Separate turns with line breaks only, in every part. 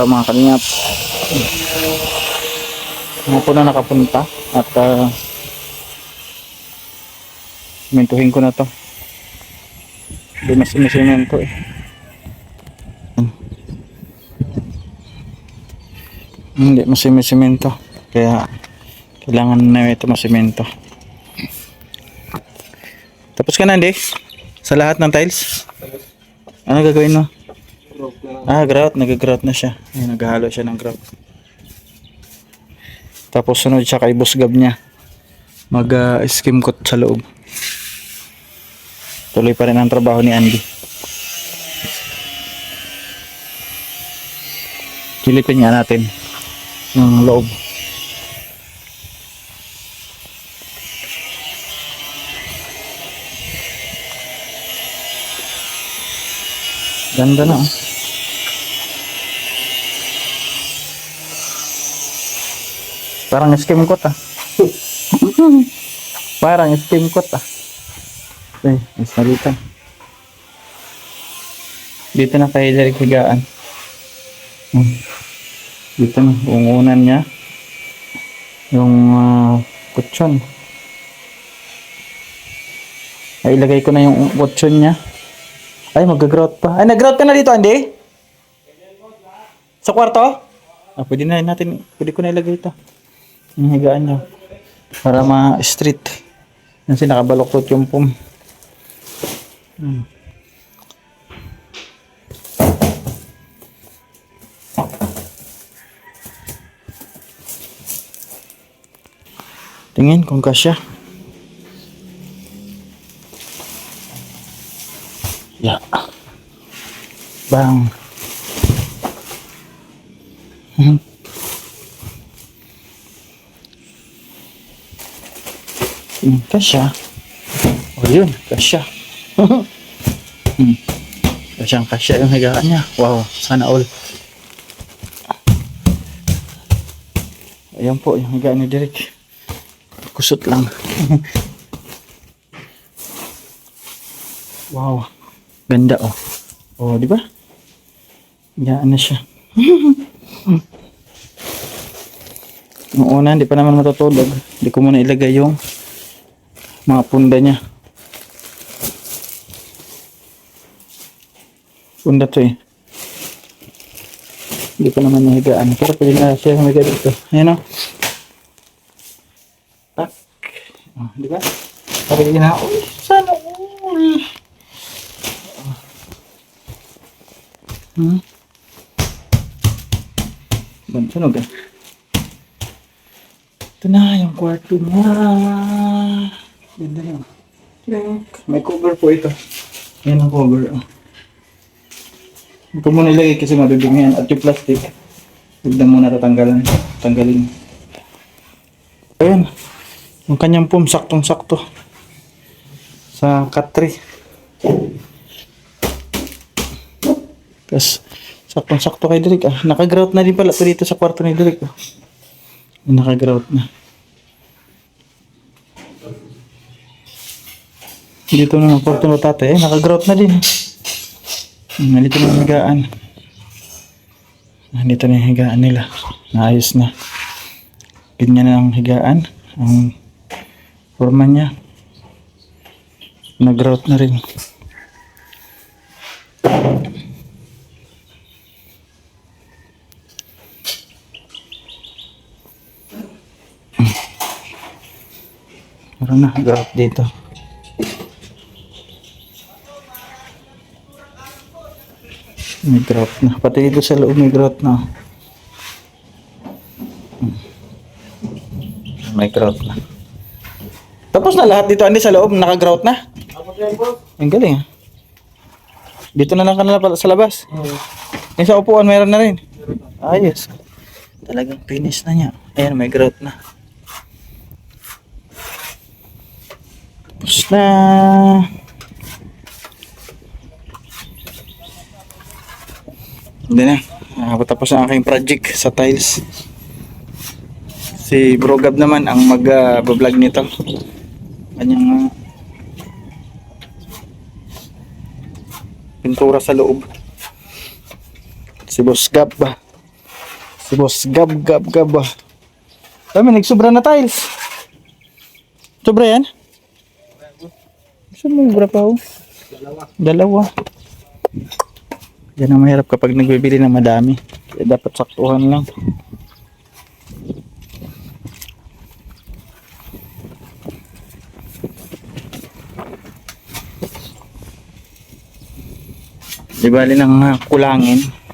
araw mga kalingap. Mga po na nakapunta at simentuhin ko na to. Hindi mas imisimento eh. Hindi mas imisimento. Kaya kailangan na ito masimento. Tapos ka na hindi? Sa lahat ng tiles? Ano gagawin mo? Grout. Nag-grout na siya. Ay, naghahalo siya ng grout. Tapos sunod siya kay boss gab niya. Mag-skim coat sa loob. Tuloy pa rin ang trabaho ni Andy. Kilipin nga natin yung loob. Ganda na oh. Parang skim coat ah. Parang skim coat ah. Ay, mas nalitan. Dito na kayo direct higaan. Dito na, ungunan niya. Yung kutsyon. Ay, ilagay ko na yung kutsyon niya. Ay, mag-grout pa. Ay, nag-grout ka na dito, Andy? Sa kwarto? Pwede na natin, pwede ko na ilagay ito. Yung higaan niya. Para ma-street. Kasi nakabaloktot yung pum. Tingin kung kasya. Ya. Bang. Kasya. Oh yun, kasya. Kasyang kasya yung higaan niya. Wow, sana all. Ayan po yung higaan ni Derek. Kusot lang. Wow. Ganda oh. Oh, di ba? Higaan na siya. Noong una, hindi pa naman matutulog. Hindi ko muna ilagay yung mga punda niya. Punda to eh. Hindi pa naman nahigaan. Pero pwede na siya humiga dito. Ayan o. Tak. Oh, di ba? Pwede na. Uy, sana all. Sunog eh. Ito na yung kwarto niya. Ganda na. May cover po ito. Yan ang cover. Ito muna ilagay kasi madudumi yan. At yung plastic, huwag na muna tanggalin. Ayan. Yung kanyang pum, saktong-sakto. Sa cut-tree. Tapos, saktong-sakto kay Derek ah. Naka-grout na din pala ito dito sa kwarto ni Derek ah. Naka-grout na. Dito na ang kwarto ng tatay. Naka-grout na din. Nandito na yung higaan. Nandito na yung higaan nila. Naayos na. Ganyan na ang higaan. Ang forma niya. Nag-grout na rin. Meron na, grout dito. May grout na. Pati dito sa loob may grout na. May grout na. Tapos na lahat dito, Andy, sa loob. Naka-grout na. Ang galing ah. Dito na lang ka na pala sa labas. Yung sa upuan mayroon na rin. Ayos. Talagang finish na niya. Ayan, may grout na. Tapos na. Hindi na. Tapos na aking project sa tiles. Si Bro Gab naman ang mag-vlog nito. Kanyang pintura sa loob. Si Boss Gab ba? Si boss, gab, gab, gab. Kami, nagsobra na tiles. Sobra yan? Sumubra pa oh. Dalawa. Yan ang mahirap kapag nagbibili ng madami. Kaya dapat saktuhan lang. Di bali ng kulangin.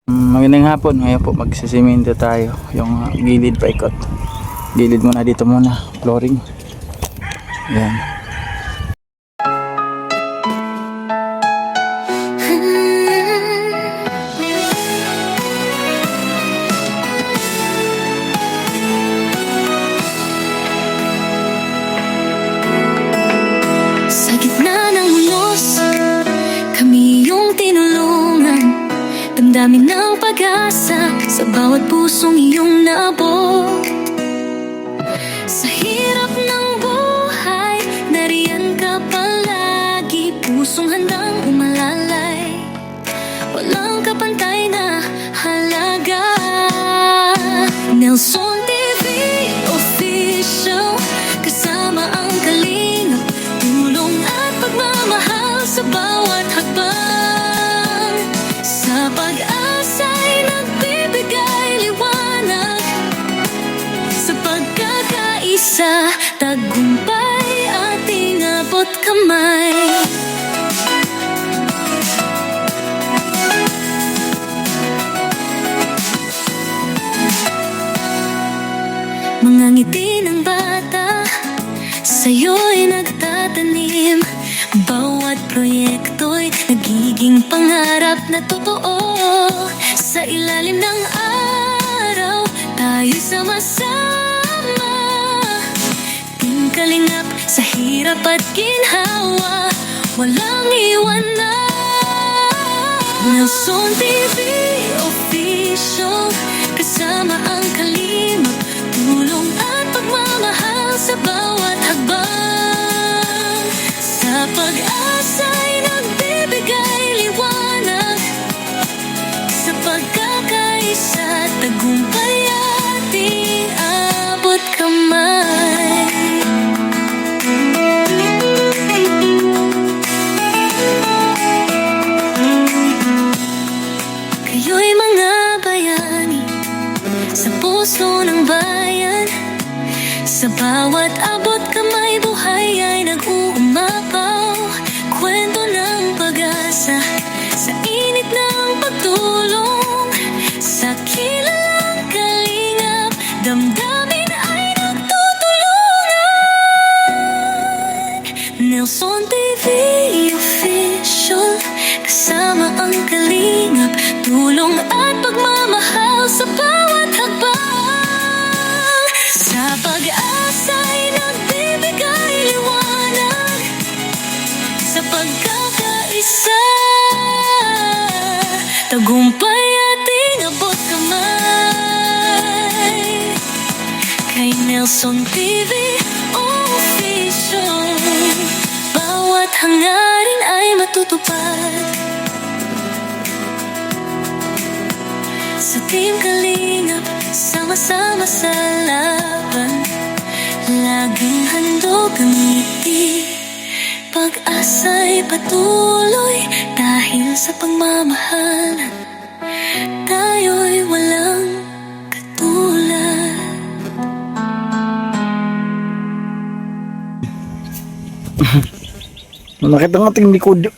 Magandang hapon, ngayon po magsisimento tayo yung gilid paikot. Gilid muna dito muna, flooring. Yan.
Sa gitna ng unos, kami yung tinulungan. Damdamin ng pag-asa sa bawat pusong iyong naabot. Sa hirap ng buhay, nariyan ka palagi. Pusong handang umalalay, walang kapantay na halaga. Nelson TV Official, kasama ang kalingap, tulong at pagmamahal sa bawat hakbang. Sa pag-asa'y nagbibigay liwanag, sa pagkakaisa, tagumpay ating abot kamay. Mga ngiti ng bata, sa'yo'y nagtatanim. Bawat proyekto'y nagiging pangarap na totoo. Sa ilalim ng araw, tayo sama-sama. Team Kalingap, sa hirap at ginhawa, walang iwanan. Nelson TV Official, kasama ang kalingap, tulong at pagmamahal sa bawat hakbang. Sa pag-asa'y nagbibigay liwanag, sa pagkakaisa, tagumpay ating abot kamay. Kayo'y mga bayani sa puso ng bayan. Sa bawat abot kamay, buhay ay nag-uumapaw. Kwento ng pag-asa sa init ng pagtulong. Sa kilalang kalingap, damdamin ay nagtutulungan. Nelson TV Official, kasama ang kalingap, tulong at pagmamahal sa bawat hakbang. Sa pag-asa'y nagbibigay liwanag, sa pagkakaisa, tagumpay ating abot kamay. Kay Nelson TV Official, bawat hangarin ay matutupad. Sa Team Kalingap, sama-sama sa laban, laging handog ang ngiti. Pag-asa'y patuloy, dahil sa pagmamahalan, tayo'y walang katulad.
Sumakit ang ating likod.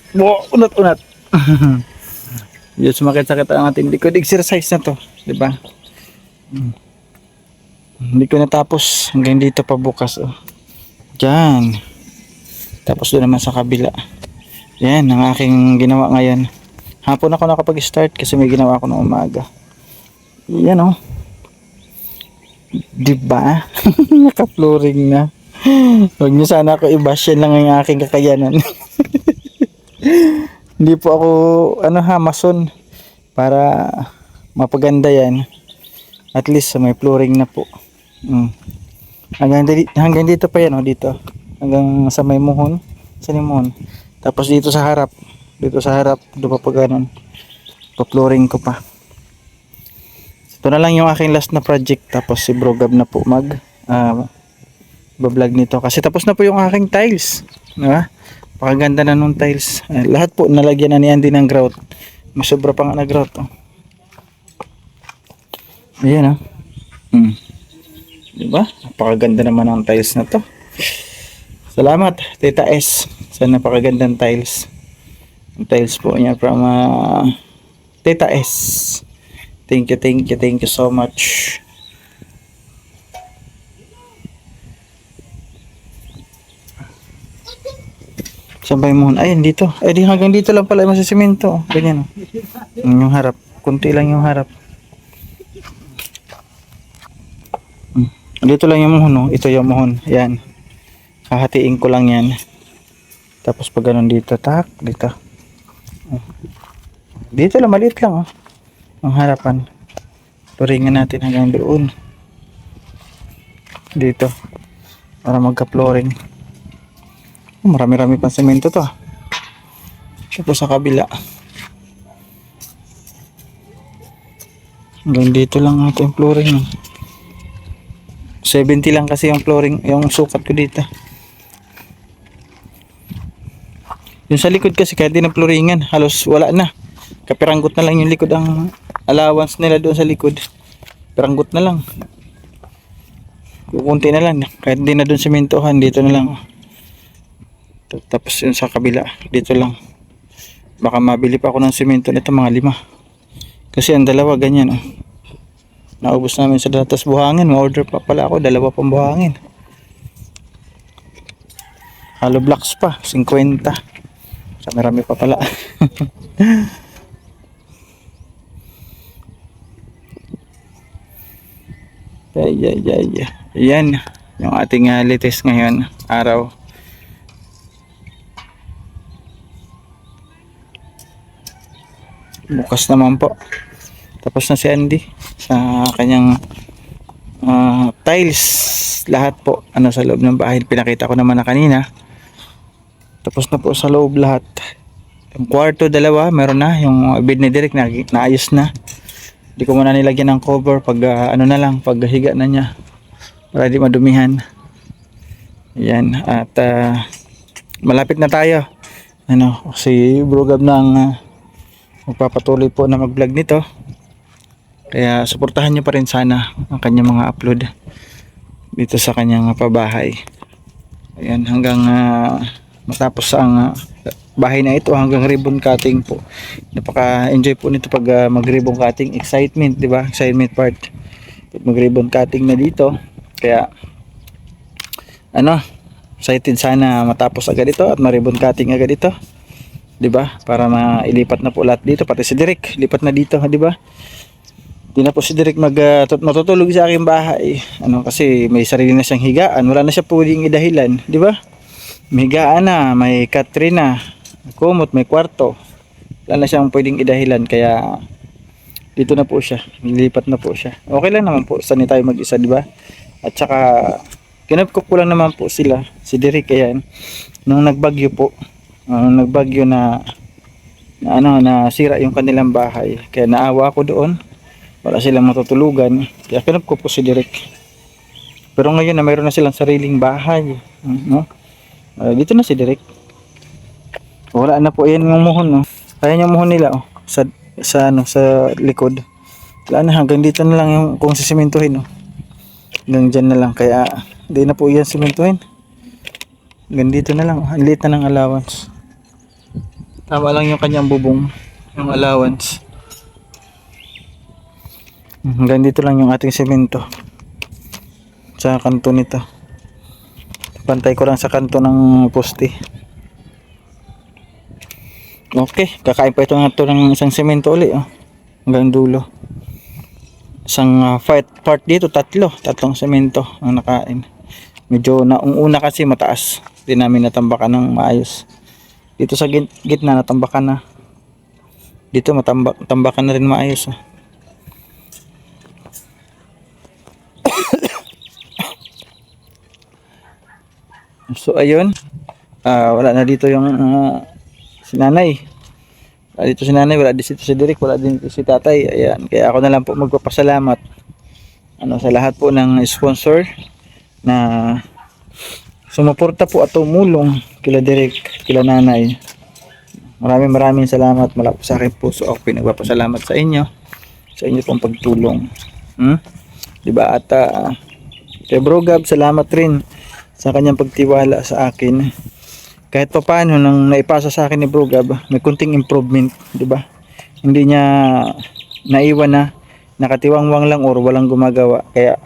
Unat-unat. Yun, sumakit-sakit ang ating likod. Exercise na to, di ba? Hindi ko natapos. Hanggang dito pa bukas. Oh. Diyan. Tapos doon naman sa kabila. Yan, ang aking ginawa ngayon. Hapon ako nakapag-start kasi may ginawa ako ng umaga. Yan oh. Diba? Naka-flooring na. Huwag niyo sana ako i-bash, yan lang ang aking kakayanan. Hindi po ako, mason. Para mapaganda yan. At least may flooring na po. Hanggang dito pa yan, dito. Hanggang sa may muhon. Sa muhon. Tapos dito sa harap. Dito sa harap, doon pa ganun. Pa-flooring ko pa. Ito na lang yung aking last na project. Tapos si Bro Gab na po bablog nito. Kasi tapos na po yung aking tiles. Diba? Pakaganda na nung tiles. Lahat po nalagyan na niyan din ng grout. Masobra pa nga na grout. Ayan Diba? Napakaganda naman ang tiles na to. Salamat Tita S sa napakagandang tiles. Ang tiles po niya from Tita S. Thank you so much. Sabay mo. Ayun dito. Ay di hanggang dito lang pala yung masisimento. Ganyan. Yung harap. Kunti lang yung harap. Dito lang yung muhon. Ito yung muhon. Yan. Hahatiin ko lang yan. Tapos pag ganun dito. Tak. Dito. Dito lang. Maliit lang. Ang harapan. Turingan natin hanggang doon. Dito. Para magka-flooring. Marami-rami pang semento to. Tapos sa kabila. Hanggang dito lang ating flooring. 70 lang kasi yung flooring, yung sukat ko dito. Yung sa likod kasi kahit di na flooringan, halos wala na. Kapiranggot na lang yung likod ang allowance nila doon sa likod. Piranggot na lang. Kukunti na lang. Kahit di na doon sementohan, dito na lang. Tapos yun sa kabila, dito lang. Baka mabili pa ako ng semento nito, mga 5. Kasi ang dalawa ganyan. Naubos namin sa datas buhangin. Ma-order pa pala ako, 2 pang buhangin. Hollow blocks pa, 50. Marami pa pala. Yan yung ating latest ngayon araw. Bukas naman po. Tapos na si Andy sa kanyang tiles. Lahat po sa loob ng bahay. Pinakita ko naman na kanina. Tapos na po sa loob lahat. Yung kwarto 2, meron na. Yung bed ni Derek naayos na. Hindi ko muna nilagyan ng cover pag pag higa na niya. Para di madumihan. Yan. At malapit na tayo. Si Bro Gab ng magpapatuloy po na mag-vlog nito. Kaya suportahan nyo pa rin sana ang kanyang mga upload dito sa kanyang pabahay. Ayan, hanggang matapos ang bahay na ito, hanggang ribbon cutting po. Napaka-enjoy po nito pag mag-ribbon cutting. Excitement, di ba? Excitement part. Mag-ribbon cutting na dito. Kaya excited sana matapos agad ito at ma-ribbon cutting agad ito. 'Di ba? Para mailipat na po lahat dito, pati si Derek lipat na dito, 'di ba? Di na po si Derek matutulog sa aking bahay. Kasi may sarili na siyang higaan, wala na siya pwedeng idahilan, 'di ba? May higaan na, may Katrina, kumot, may kwarto. Wala na siyang pwedeng idahilan, kaya dito na po siya, lilipat na po siya. Okay lang naman po, saan tayo mag-isa, 'di ba? At saka kinupkup ko lang naman po sila, si Derek, ayan. Nung nagbagyo po, nagbagyo na sira yung kanilang bahay, kaya naawa ako doon, wala silang matutulugan, kaya kinupkup ko si Derek. Pero ngayon na mayroon na silang sariling bahay, dito na si Derek. Wala na po, yan yung muhon, ayan yung muhon nila, sa likod. Wala na, hanggang dito na lang yung kung sisimentuhin, hanggang dyan na lang, kaya hindi na po yan simentuhin. Hanggang dito na lang, ang liit na ng allowance. Tama lang yung kanyang bubong, yung allowance. Hanggang dito lang yung ating semento sa kanto nito. Pantay ko lang sa kanto ng poste. Okay, kakain pa ito ng isang semento uli, hanggang dulo. Isang part dito, tatlong semento ang nakain. Medyo naung una kasi mataas. Hindi namin natambakan ng maayos. Dito sa gitna natambakan na. Dito tambakan na rin maayos. So ayun. Wala na dito yung si nanay. Wala dito si nanay, wala dito si Derek, wala din dito si tatay. Ayan, kaya ako na lang po magpapasalamat sa lahat po ng sponsor na sumuporta po at tumulong kila Derek, kila nanay. Maraming salamat mula po sa aking puso. Ako pinagpapasalamat sa inyo pong pagtulong. Diba? At kay Bro Gab, salamat rin sa kanyang pagtiwala sa akin. Kahit pa paano nang naipasa sa akin ni Bro Gab, may kunting improvement, 'di ba? Hindi niya naiwan na nakatiwangwang lang or walang gumagawa. Kaya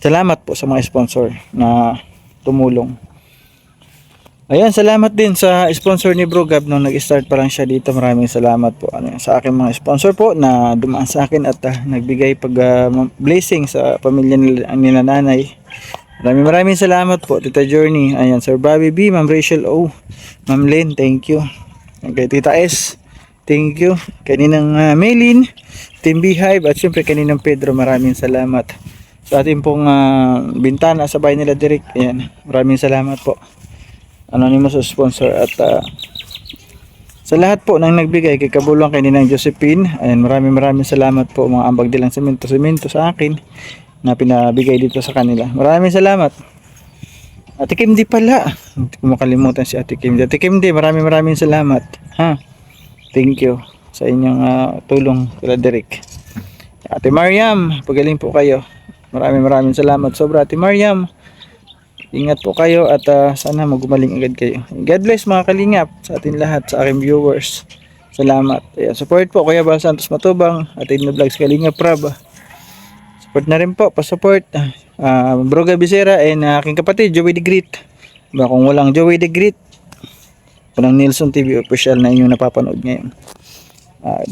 salamat po sa mga sponsor na tumulong. Ayan, salamat din sa sponsor ni Bro Gab nung nag-start pa lang siya dito. Maraming salamat po sa aking mga sponsor po na dumaan sa akin at nagbigay blessing sa pamilya nila nanay. Maraming salamat po, Tita Journey. Ayan, Sir Bobby B, Ma'am Rachel O, Ma'am Lynn, thank you. Kay Tita S, thank you. Kaninang Maylin, Team Beehive, at syempre kaninang Pedro, maraming salamat. Sa ating pong bintana sa bahay nila Derek, ayan, maraming salamat po. Anonymous sponsor at sa lahat po nang nagbigay kay Kabulong, kay Ninang Josephine, ayan, maraming salamat po, mga ambag dilang semento sa akin na pinabigay dito sa kanila. Maraming salamat. Ate Kim di pala. Hindi ko makalimutan si Ate Kim. Ate Kim di, maraming salamat. Thank you sa inyong tulong kila Derek. Ate Mariam, pagaling po kayo. Maraming salamat. Sobra Ate Mariam. Ingat po kayo at sana magumaling agad kayo. God bless mga kalingap sa atin lahat, sa aking viewers. Salamat. Ayan, support po Kuya Bal Santos Matubang, atin na vlogs Kalingap Prab. Support na rin po, pa-support Bro Gabisera and aking kapatid Joey the Great. Kung walang Joey the Great, walang Nelson TV official na inyong napapanood ngayon.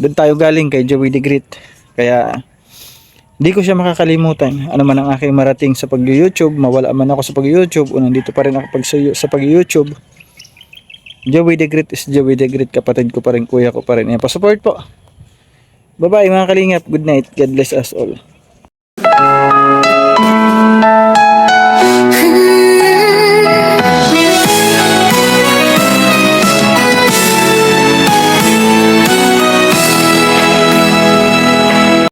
Doon tayo galing kay Joey the Great. Kaya di ko siya makakalimutan. Ano man ang aking marating sa pag-YouTube, mawala man ako sa pag-YouTube o nandito pa rin ako sa pag-YouTube, Joey the Great is Joey the Great. Kapatid ko pa rin, kuya ko pa rin. Pa-support po. Bye bye mga kalingap, good night, God bless us all.